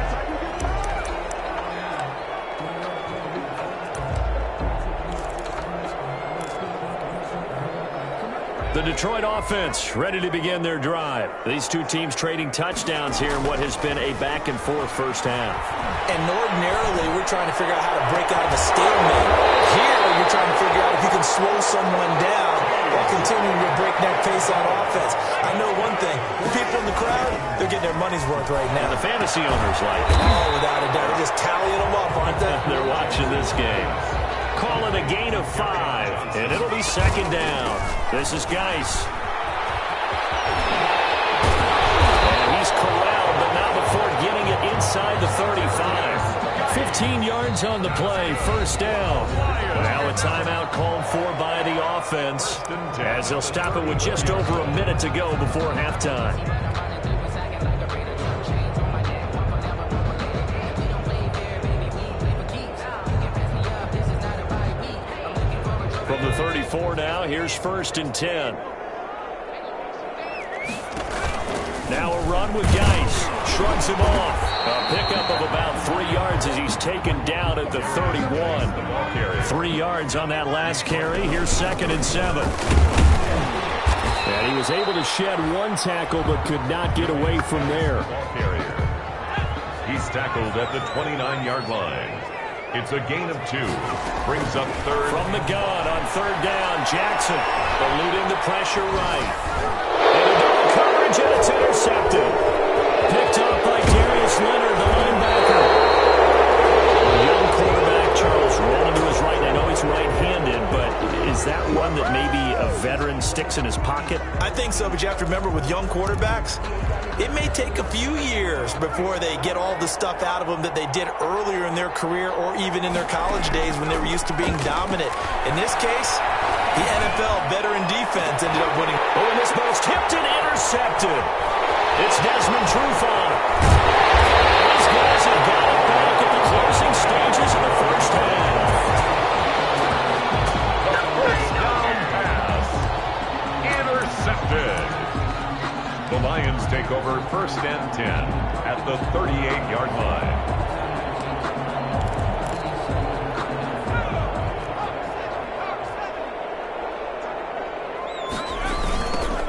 The Detroit offense ready to begin their drive. These two teams trading touchdowns here in what has been a back-and-forth first half. And ordinarily, we're trying to figure out how to break out of a stalemate. Here, you're trying to figure out if you can slow someone down while continuing your breakneck pace on offense. I know one thing. The people in the crowd, they're getting their money's worth right now. And the fantasy owners like it. Oh, without a doubt. They're just tallying them up, aren't they? They're watching this game. Call it a gain of 5, and it'll be second down. This is Geis. And he's corralled, but not before getting it inside the 35. 15 yards on the play, first down. Now a timeout called for by the offense, as they'll stop it with just over a minute to go before halftime. From the 34 now, here's 1st and 10. Now a run with Geis. Shrugs him off. A pickup of about 3 yards as he's taken down at the 31. 3 yards on that last carry. Here's 2nd and 7. And he was able to shed one tackle but could not get away from there. He's tackled at the 29-yard line. It's a gain of 2. Brings up 3rd. From the gun on 3rd down, Jackson eluding the pressure right. And a double coverage, and it's intercepted. Picked up by Darius Leonard, the linebacker. A young quarterback, Charles, rolling to his right. I know he's right-handed, but is that one that maybe a veteran sticks in his pocket? I think so, but you have to remember with young quarterbacks, it may take a few years before they get all the stuff out of them that they did earlier in their career or even in their college days when they were used to being dominant. In this case, the NFL veteran defense ended up winning. Oh, and this ball's tipped and intercepted. It's Desmond Trufant. These guys have got it back at the closing stages of the first half. The first down pass. Intercepted. The Lions take over 1st and 10 at the 38-yard line.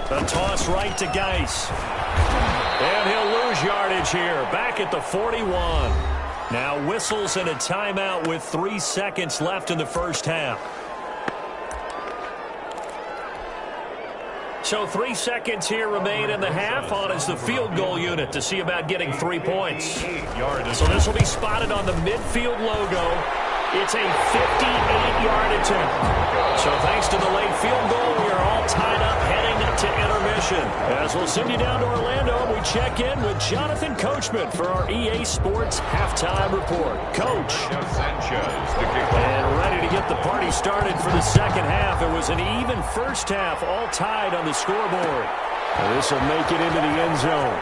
The toss right to Geis. And he'll lose yardage here. Back at the 41. Now whistles and a timeout with 3 seconds left in the first half. So 3 seconds here remain in the half on as the field goal unit to see about getting 3 points. So this will be spotted on the midfield logo. It's a 58-yard attempt. So thanks to the late field goal, we are all tied up heading to intermission. As we'll send you down to Orlando, we check in with Jonathan Coachman for our EA Sports Halftime Report. Coach. Sanchez to kick off. And ready to get the party started for the second half. It was an even first half, all tied on the scoreboard. This will make it into the end zone.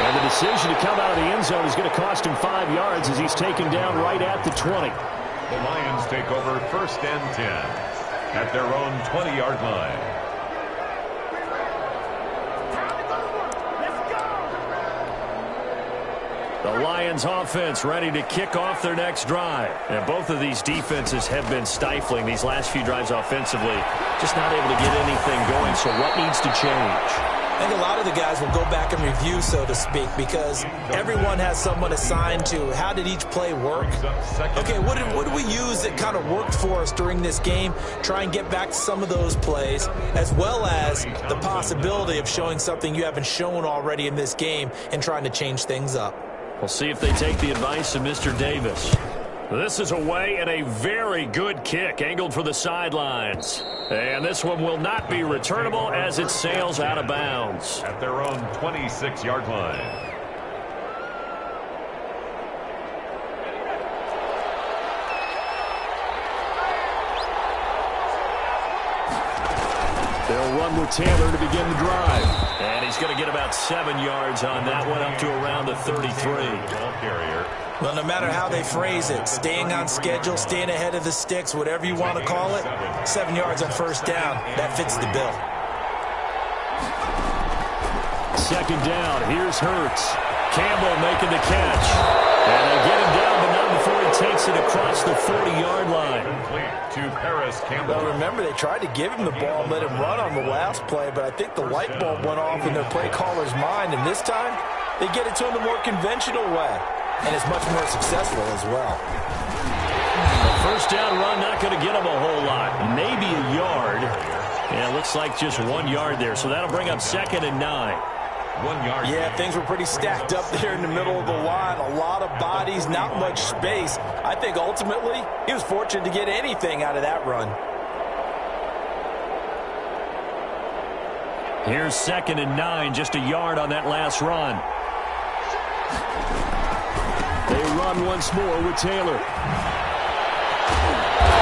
And the decision to come out of the end zone is going to cost him 5 yards as he's taken down right at the 20. The Lions take over 1st and 10 at their own 20-yard line. The Lions offense ready to kick off their next drive. And both of these defenses have been stifling these last few drives offensively. Just not able to get anything going, so what needs to change? I think a lot of the guys will go back and review, so to speak, because everyone has someone assigned to how did each play work. Okay, what did we use that kind of worked for us during this game? Try and get back to some of those plays, as well as the possibility of showing something you haven't shown already in this game and trying to change things up. We'll see if they take the advice of Mr. Davis. This is away and a very good kick angled for the sidelines. And this one will not be returnable as it sails out of bounds. At their own 26-yard line. They'll run with Taylor to begin the drive. And he's going to get about 7 yards on that one, up to around the 33. Ball carrier. Well, no matter how they phrase it, staying on schedule, staying ahead of the sticks, whatever you want to call it, 7 yards on first down, that fits the bill. Second down, here's Hurts. Campbell making the catch. And they get him down, but not before he takes it across the 40-yard line. Complete to Paris Campbell. Well, remember, they tried to give him the ball and let him run on the last play, but I think the light bulb went off in their play caller's mind, and this time they get it to him the more conventional way. And it's much more successful as well. First down run, not going to get him a whole lot. Maybe a yard. Yeah, it looks like just 1 yard there. So that'll bring up 2nd and 9. 1 yard. Yeah, things were pretty stacked up there in the middle of the line. A lot of bodies, not much space. I think ultimately he was fortunate to get anything out of that run. Here's 2nd and 9, just a yard on that last run. They run once more with Taylor.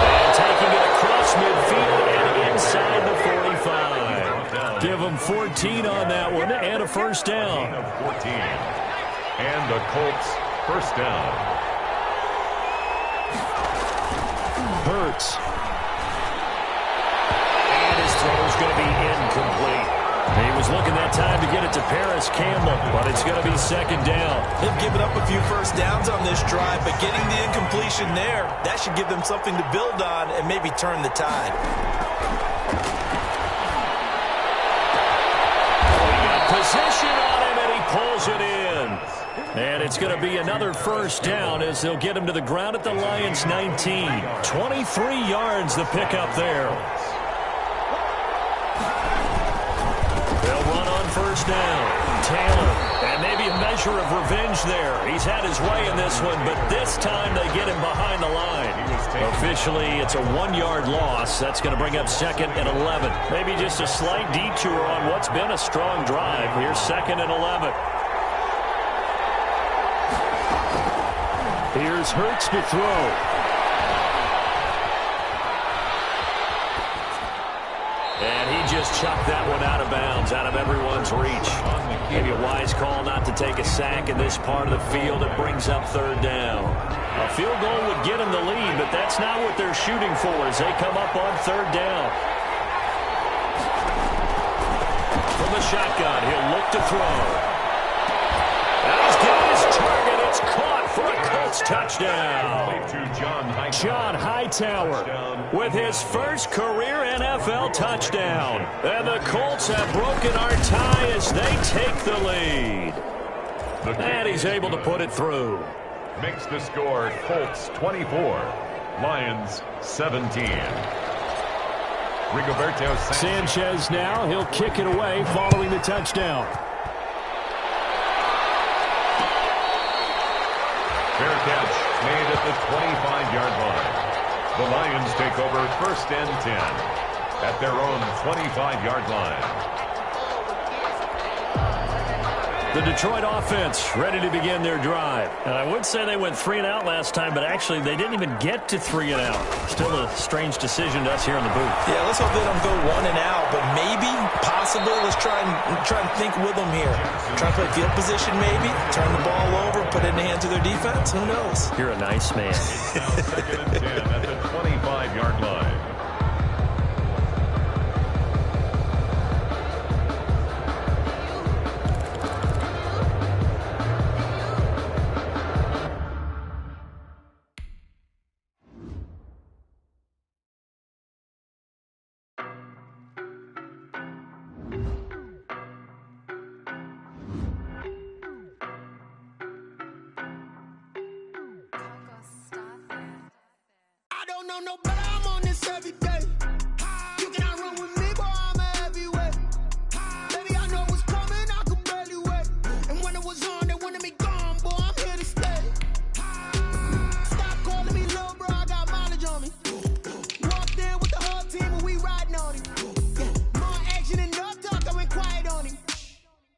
And taking it across midfield and inside the 45. Give them 14 on that one and a first down. 14. And the Colts first down. Hurts. And his throw's going to be incomplete. He was looking that time to get it to Paris Campbell, but it's going to be 2nd down. They've given up a few first downs on this drive, but getting the incompletion there, that should give them something to build on and maybe turn the tide. Position on him, and he pulls it in. And it's going to be another first down as they'll get him to the ground at the Lions' 19. 23 yards the pickup there. They'll run on first down. Taylor, and maybe a measure of revenge there. He's had his way in this one, but this time they get him behind the line. Officially, it's a 1 yard loss. That's going to bring up 2nd and 11. Maybe just a slight detour on what's been a strong drive. Here's 2nd and 11. Here's Hurts to throw. And he just chucked that one out of bounds, out of everyone's reach. Maybe a wise call not to take a sack in this part of the field. It brings up 3rd down. A field goal would get him the lead, but that's not what they're shooting for as they come up on 3rd down. From the shotgun, he'll look to throw. He's got his target. It's caught for a Colts touchdown. John Hightower with his first career NFL touchdown. And the Colts have broken our tie as they take the lead. And he's able to put it through. Makes the score Colts 24, Lions 17. Rigoberto Sanchez now, he'll kick it away following the touchdown. Fair catch made at the 25-yard line. The Lions take over 1st and 10 at their own 25-yard line. The Detroit offense ready to begin their drive. And I would say they went 3 and out last time, but actually they didn't even get to 3 and out. Still a strange decision to us here in the booth. Yeah, let's hope they don't go 1 and out, but maybe, possibly, let's try and think with them here. Try and play field position maybe, turn the ball over, put it in the hands of their defense. Who knows? You're a nice man. 2nd and 10 at the 25-yard line. know no better, I'm on this every day. You cannot run with me, boy, I'm a heavyweight. Baby, I know what's coming, I could barely wait. And when it was on, they wanted me gone, boy, I'm here to stay. Stop calling me little bro, I got mileage on me. Walked in with the whole team and we riding on him. More action and no talk, I went quiet on him.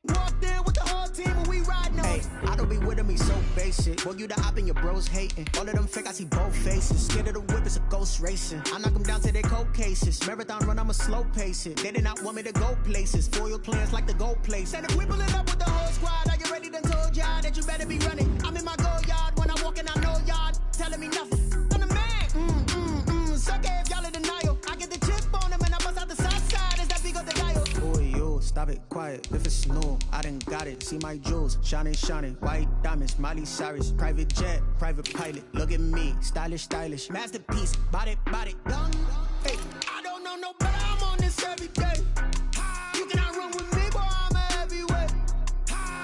Walked in with the whole team and we riding on him. I don't be with him, he's so basic. Boy, you the op and your bros hating. All of them fake, I see both faces. Scared of the whip, it's a ghost racing. I knock them down to their cold cases. Marathon run, I'ma slow pace it. They did not want me to go places. Foil plans like the gold place. And if we pullin' up with the whole squad, are you ready? Done told y'all that you better be running. I'm in my go yard when I walk in, I know y'all telling me nothing. I'm the man. Suck it if y'all in denial. I get the chip on them and I bust out the south side. Is that big of the dial? Boy, yo, stop it, quiet. If it's snow, I done got it. See my jewels, shining, shining. White diamonds, Miley Cyrus. Private jet, private pilot. Look at me, stylish, stylish. Masterpiece, body, done. Hey, I don't know no better, I'm on this every day. You cannot run with me, boy, I'm a heavyweight.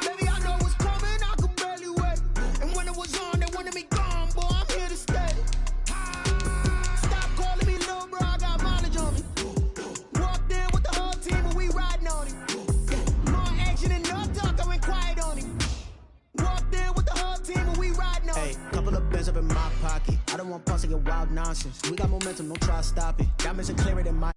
Baby, I know what's coming, I could barely wait. And when it was on, they wanted me gone, boy, I'm here to stay. Stop calling me little bro, I got mileage on me. Walked in with the whole team and we riding on him. More action and no talk, I went quiet on him. Walked in with the whole team and we riding on him. Hey, couple of bands up in my pocket. I don't want pause to get wild nonsense. We got momentum, don't try to stop it. Diamonds are clearer than my